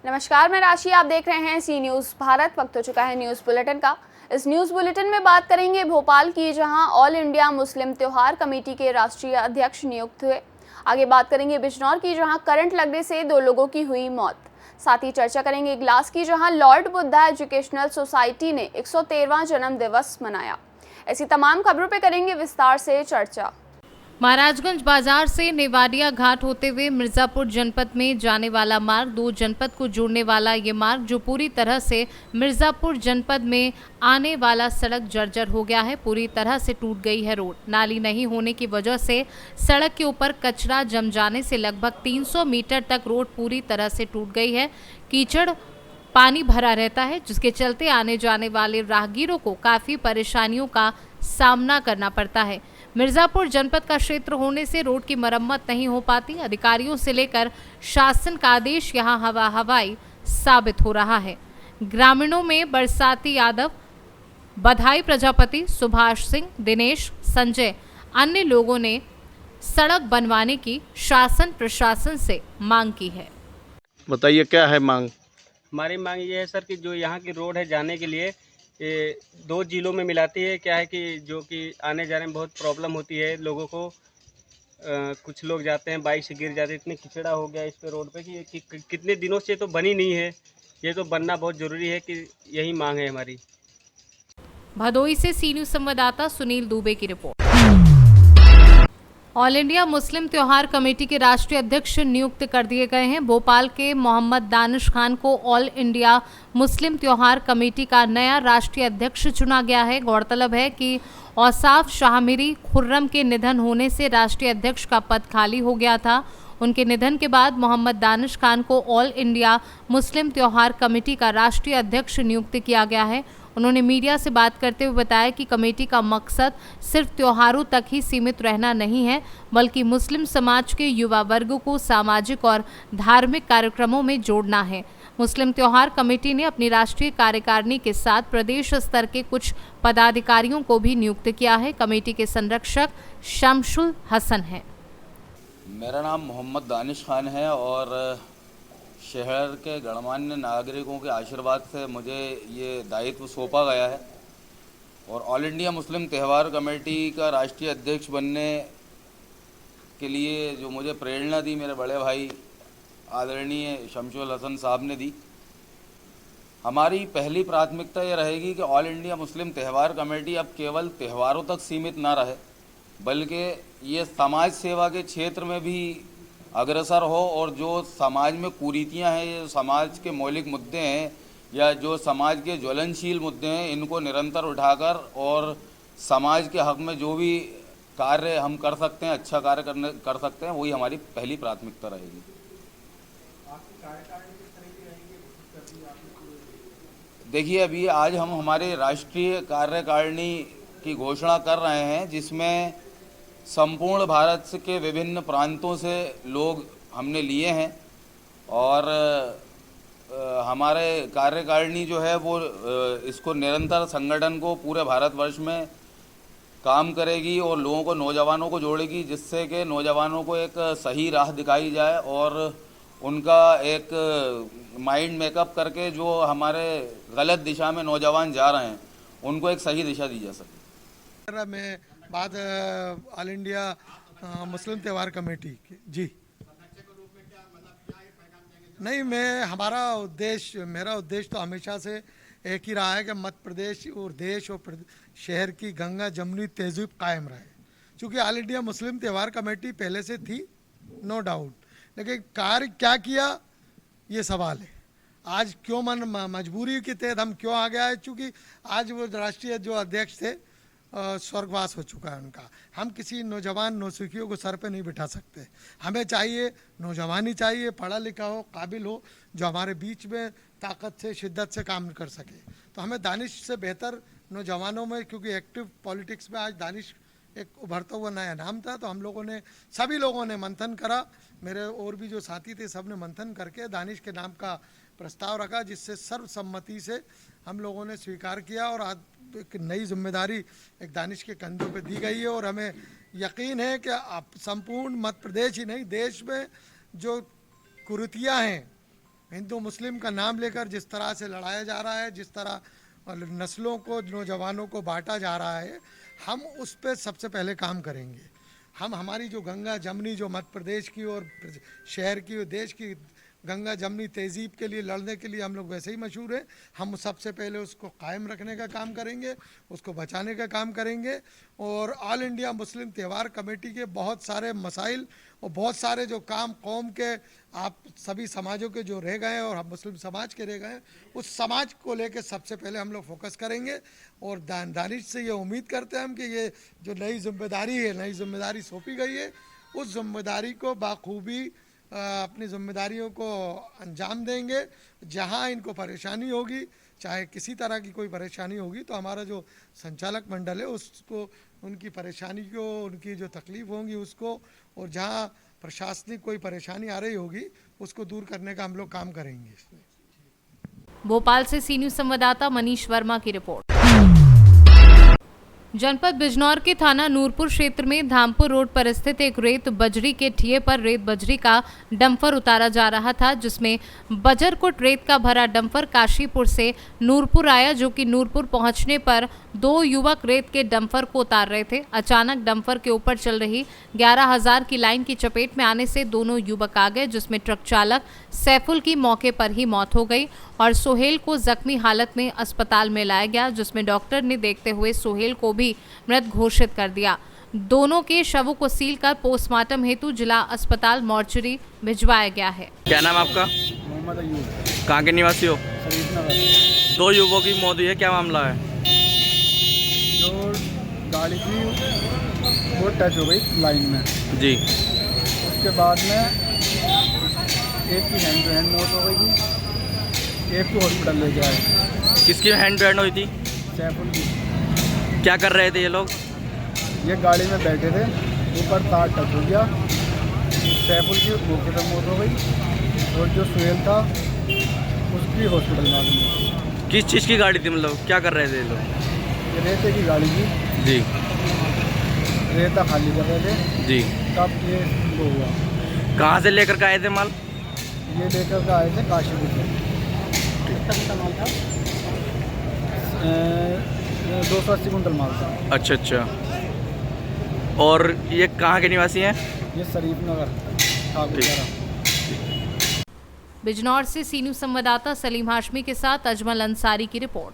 नमस्कार, मैं राशि। आप देख रहे हैं सी न्यूज़ भारत। वक्त हो चुका है न्यूज़ बुलेटिन का। इस न्यूज़ बुलेटिन में बात करेंगे भोपाल की, जहां ऑल इंडिया मुस्लिम त्योहार कमेटी के राष्ट्रीय अध्यक्ष नियुक्त हुए। आगे बात करेंगे बिजनौर की, जहां करंट लगने से 2 लोगों की हुई मौत। साथ ही चर्चा करेंगे इगलास की, जहां लॉर्ड बुद्धा एजुकेशनल सोसाइटी ने 113वां जन्म दिवस मनाया। ऐसी तमाम खबरों पर करेंगे विस्तार से चर्चा। महाराजगंज बाजार से नेवाडिया घाट होते हुए मिर्जापुर जनपद में जाने वाला मार्ग, 2 जनपद को जोड़ने वाला ये मार्ग जो पूरी तरह से मिर्जापुर जनपद में आने वाला सड़क जर्जर हो गया है। पूरी तरह से टूट गई है रोड। नाली नहीं होने की वजह से सड़क के ऊपर कचरा जम जाने से लगभग 300 मीटर तक रोड पूरी तरह से टूट गई है। कीचड़ पानी भरा रहता है, जिसके चलते आने जाने वाले राहगीरों को काफ़ी परेशानियों का सामना करना पड़ता है। मिर्जापुर जनपद का क्षेत्र होने से रोड की मरम्मत नहीं हो पाती। अधिकारियों से लेकर शासन का आदेश यहां हवाई साबित हो रहा है। ग्रामीणों में बरसाती यादव, बधाई प्रजापति, सुभाष सिंह, दिनेश, संजय, अन्य लोगों ने सड़क बनवाने की शासन प्रशासन से मांग की है। बताइए क्या है मांग? हमारी मांग ये है सर कि जो यहाँ की रोड है जाने के लिए, ये 2 जिलों में मिलाती है। क्या है कि जो कि आने जाने में बहुत प्रॉब्लम होती है लोगों को। कुछ लोग जाते हैं बाइक से गिर जाते हैं। इतनी कीचड़ा हो गया इस पे रोड पे कि कितने दिनों से तो बनी नहीं है। ये तो बनना बहुत ज़रूरी है, कि यही मांग है हमारी। भदोई से सी न्यूज़ संवाददाता सुनील दुबे की रिपोर्ट। ऑल इंडिया मुस्लिम त्योहार कमेटी के राष्ट्रीय अध्यक्ष नियुक्त कर दिए गए हैं। भोपाल के मोहम्मद दानिश खान को ऑल इंडिया मुस्लिम त्योहार कमेटी का नया राष्ट्रीय अध्यक्ष चुना गया है। गौरतलब है कि औसाफ शाहमिरी खुर्रम के निधन होने से राष्ट्रीय अध्यक्ष का पद खाली हो गया था। उनके निधन के बाद मोहम्मद दानिश खान को ऑल इंडिया मुस्लिम त्योहार कमेटी का राष्ट्रीय अध्यक्ष नियुक्त किया गया है। उन्होंने मीडिया से बात करते हुए बताया कि कमेटी का मकसद सिर्फ त्योहारों तक ही सीमित रहना नहीं है, बल्कि मुस्लिम समाज के युवा वर्ग को सामाजिक और धार्मिक कार्यक्रमों में जोड़ना है। मुस्लिम त्योहार कमेटी ने अपनी राष्ट्रीय कार्यकारिणी के साथ प्रदेश स्तर के कुछ पदाधिकारियों को भी नियुक्त किया है। कमेटी के संरक्षक शमशुल हसन हैं। मेरा नाम मोहम्मद दानिश खान है और शहर के गणमान्य नागरिकों के आशीर्वाद से मुझे ये दायित्व सौंपा गया है और ऑल इंडिया मुस्लिम त्यौहार कमेटी का राष्ट्रीय अध्यक्ष बनने के लिए जो मुझे प्रेरणा दी मेरे बड़े भाई आदरणीय शमशुल हसन साहब ने दी। हमारी पहली प्राथमिकता ये रहेगी कि ऑल इंडिया मुस्लिम त्यौहार कमेटी अब केवल त्योहारों तक सीमित ना रहे, बल्कि ये समाज सेवा के क्षेत्र में भी अग्रसर हो और जो समाज में कुरीतियां हैं, ये समाज के मौलिक मुद्दे हैं या जो समाज के ज्वलनशील मुद्दे हैं, इनको निरंतर उठाकर और समाज के हक में जो भी कार्य हम कर सकते हैं, अच्छा कार्य कर सकते हैं, वही हमारी पहली प्राथमिकता रहेगी। देखिए, अभी आज हम हमारे राष्ट्रीय कार्यकारिणी की घोषणा कर रहे हैं, जिसमें संपूर्ण भारत के विभिन्न प्रांतों से लोग हमने लिए हैं और हमारे कार्यकारिणी जो है वो इसको निरंतर संगठन को पूरे भारतवर्ष में काम करेगी और लोगों को, नौजवानों को जोड़ेगी, जिससे कि नौजवानों को एक सही राह दिखाई जाए और उनका एक माइंड मेकअप करके जो हमारे गलत दिशा में नौजवान जा रहे हैं उनको एक सही दिशा दी जा सके। मैं बात ऑल इंडिया मुस्लिम त्यौहार कमेटी की जी नहीं, मेरा उद्देश्य तो हमेशा से एक ही रहा है कि मध्य प्रदेश और देश और शहर की गंगा जमुनी तहजीब कायम रहे। क्योंकि ऑल इंडिया मुस्लिम त्यौहार कमेटी पहले से थी, नो डाउट, लेकिन कार्य क्या किया ये सवाल है। आज क्यों मजबूरी के तहत हम क्यों आ गया है, क्योंकि आज वो राष्ट्रीय जो अध्यक्ष थे स्वर्गवास हो चुका है उनका। हम किसी नौजवान नौसिखियों को सर पे नहीं बिठा सकते। हमें चाहिए नौजवानी चाहिए, पढ़ा लिखा हो, काबिल हो, जो हमारे बीच में ताकत से, शिद्दत से काम कर सके। तो हमें दानिश से बेहतर नौजवानों में, क्योंकि एक्टिव पॉलिटिक्स में आज दानिश एक उभरता हुआ नया नाम था, तो हम लोगों ने, सभी लोगों ने मंथन करा, मेरे और भी जो साथी थे सब ने मंथन करके दानिश के नाम का प्रस्ताव रखा, जिससे सर्वसम्मति से हम लोगों ने स्वीकार किया और आज एक नई जिम्मेदारी एक दानिश के कंधों पे दी गई है। और हमें यकीन है कि संपूर्ण मध्य प्रदेश ही नहीं, देश में जो कुरीतियाँ हैं हिंदू मुस्लिम का नाम लेकर जिस तरह से लड़ाया जा रहा है, जिस तरह नस्लों को, नौजवानों को बांटा जा रहा है, हम उस पर सबसे पहले काम करेंगे। हम हमारी जो गंगा जमनी, जो मध्य प्रदेश की और शहर की और देश की गंगा जमनी तहजीब के लिए लड़ने के लिए हम लोग वैसे ही मशहूर हैं। हम सबसे पहले उसको कायम रखने का काम करेंगे, उसको बचाने का काम करेंगे। और ऑल इंडिया मुस्लिम त्यौहार कमेटी के बहुत सारे मसाइल और बहुत सारे जो काम कौम के, आप सभी समाजों के जो रह गए हैं और हम मुस्लिम समाज के रह गए हैं, उस समाज को लेकर सबसे पहले हम लोग फोकस करेंगे। और दानिश से ये उम्मीद करते हैं हम कि ये जो नई जिम्मेदारी सौंपी गई है, उस जिम्मेदारी को बाखूबी अपनी जिम्मेदारियों को अंजाम देंगे। जहां इनको परेशानी होगी, चाहे किसी तरह की कोई परेशानी होगी, तो हमारा जो संचालक मंडल है उसको उनकी परेशानी को, उनकी जो तकलीफ होंगी उसको, और जहां प्रशासनिक कोई परेशानी आ रही होगी उसको दूर करने का हम लोग काम करेंगे। भोपाल से सी न्यूज संवाददाता मनीष वर्मा की रिपोर्ट। जनपद बिजनौर के थाना नूरपुर क्षेत्र में धामपुर रोड पर स्थित एक रेत बजरी के ठिये पर रेत बजरी का डंपर उतारा जा रहा था, जिसमें बजरकुट रेत का भरा डंपर काशीपुर से नूरपुर आया, जो कि नूरपुर पहुंचने पर दो युवक रेत के डंपर को उतार रहे थे। अचानक डंपर के ऊपर चल रही 11,000 की लाइन की चपेट में आने से दोनों युवक आ गए, जिसमें ट्रक चालक सैफुल की मौके पर ही मौत हो गई और सोहेल को जख्मी हालत में अस्पताल में लाया गया, जिसमें डॉक्टर ने देखते हुए सोहेल को भी मृत घोषित कर दिया। दोनों के शवों को सील कर पोस्टमार्टम हेतु जिला अस्पताल मोर्चरी भिजवाया गया है। क्या नाम आपका? मोहम्मद अयूब। कहाँ के निवासी हो? शरीफ नगर। दो युवकों की मौत हुई है, क्या मामला है? जो गाड़ी थी वो टच हो गई लाइन में जी। उसके बाद में एक की हैंड टू हैंड मौत हो गई थी, एक को हॉस्पिटल ले गया है। किसकी हैंड टू हैंड हुई थी? सैफुल की। क्या कर रहे थे ये लोग? ये गाड़ी में बैठे थे, ऊपर तार टच हो गया, सैफुल की मौके पर मौत हो गई और जो सोहेल था उसकी हॉस्पिटल में गई। किस चीज़ की गाड़ी थी, मतलब क्या कर रहे थे ये लोग? ये रेते की गाड़ी थी जी। रेता खाली कर रहे थे जी। तब ये वो हुआ। कहाँ से लेकर के आए थे माल? ये लेकर के आए थे काशीपुर से। कितना माल था? 280 कुंटल माल था। अच्छा अच्छा। और ये कहाँ के निवासी हैं? ये शरीफ नगर ठाकुर। बिजनौर से सी न्यूज संवाददाता सलीम हाशमी के साथ अजमल अंसारी की रिपोर्ट।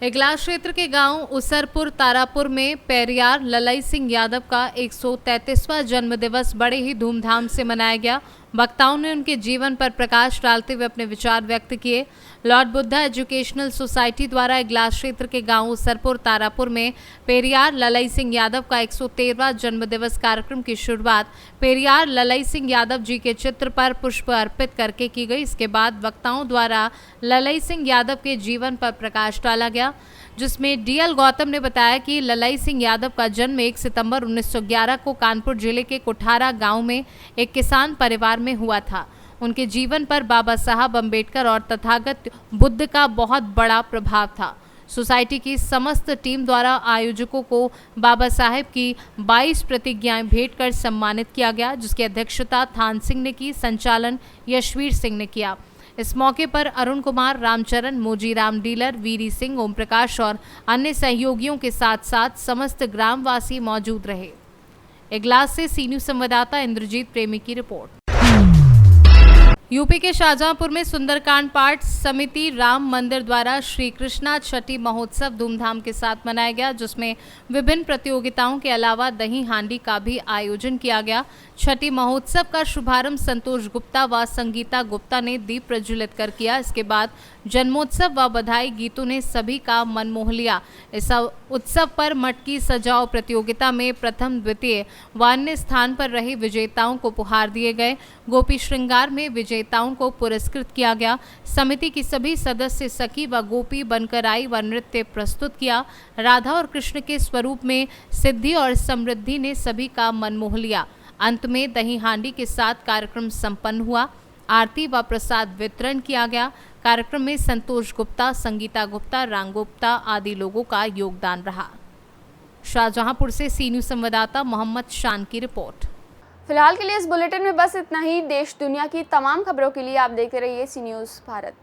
इगलास क्षेत्र के गांव उसरपुर तारापुर में पेरियार ललई सिंह यादव का 133वां जन्मदिवस बड़े ही धूमधाम से मनाया गया। वक्ताओं ने उनके जीवन पर प्रकाश डालते हुए अपने विचार व्यक्त किए। लॉर्ड बुद्धा एजुकेशनल सोसाइटी द्वारा इगलास क्षेत्र के गांव उसरपुर तारापुर में पेरियार ललई सिंह यादव का 113वां जन्मदिवस कार्यक्रम की शुरुआत पेरियार ललई सिंह यादव जी के चित्र पर पुष्प अर्पित करके की गई। इसके बाद वक्ताओं द्वारा ललई सिंह यादव के जीवन पर प्रकाश डाला गया, जिसमें डीएल गौतम ने बताया कि ललई सिंह यादव का जन्म 1 सितंबर 1911 को कानपुर जिले के कुठारा गांव में एक किसान परिवार में हुआ था। उनके जीवन पर बाबा साहब अम्बेडकर और तथागत बुद्ध का बहुत बड़ा प्रभाव था। सोसाइटी की समस्त टीम द्वारा आयोजकों को बाबा साहेब की 22 प्रतिज्ञाएं भेंट कर सम्मानित किया गया, जिसकी अध्यक्षता थान सिंह ने की, संचालन यशवीर सिंह ने किया। इस मौके पर अरुण कुमार, रामचरण, मोजीराम डीलर, वीरी सिंह, ओम प्रकाश और अन्य सहयोगियों के साथ साथ समस्त ग्रामवासी मौजूद रहे। इगलास से सी न्यूज संवाददाता इंद्रजीत प्रेमी की रिपोर्ट। यूपी के शाहजहांपुर में सुंदरकांड पाठ समिति राम मंदिर द्वारा श्री कृष्णा छठी महोत्सव धूमधाम के साथ मनाया गया, जिसमें विभिन्न प्रतियोगिताओं के अलावा दही हांडी का भी आयोजन किया गया। छठी महोत्सव का शुभारंभ संतोष गुप्ता व संगीता गुप्ता ने दीप प्रज्वलित कर किया। इसके बाद जन्मोत्सव व बधाई गीतों ने सभी का मन मोह लिया। इस उत्सव पर मटकी सजाओ प्रतियोगिता में प्रथम, द्वितीय व अन्य स्थान पर रहे विजेताओं को उपहार दिए गए। गोपी श्रृंगार में विजेताओं को पुरस्कृत किया गया। समिति की सभी सदस्य सखी व गोपी बनकर आई व नृत्य प्रस्तुत किया। राधा और कृष्ण के स्वरूप में सिद्धि और समृद्धि ने सभी का मन मोह लिया। अंत में दही हांडी के साथ कार्यक्रम संपन्न हुआ। आरती व प्रसाद वितरण किया गया। कार्यक्रम में संतोष गुप्ता, संगीता गुप्ता, राम गुप्ता आदि लोगों का योगदान रहा। शाहजहांपुर से सी न्यूज संवाददाता मोहम्मद शान की रिपोर्ट। फिलहाल के लिए इस बुलेटिन में बस इतना ही। देश दुनिया की तमाम खबरों के लिए आप देखते रहिए सी न्यूज़ भारत।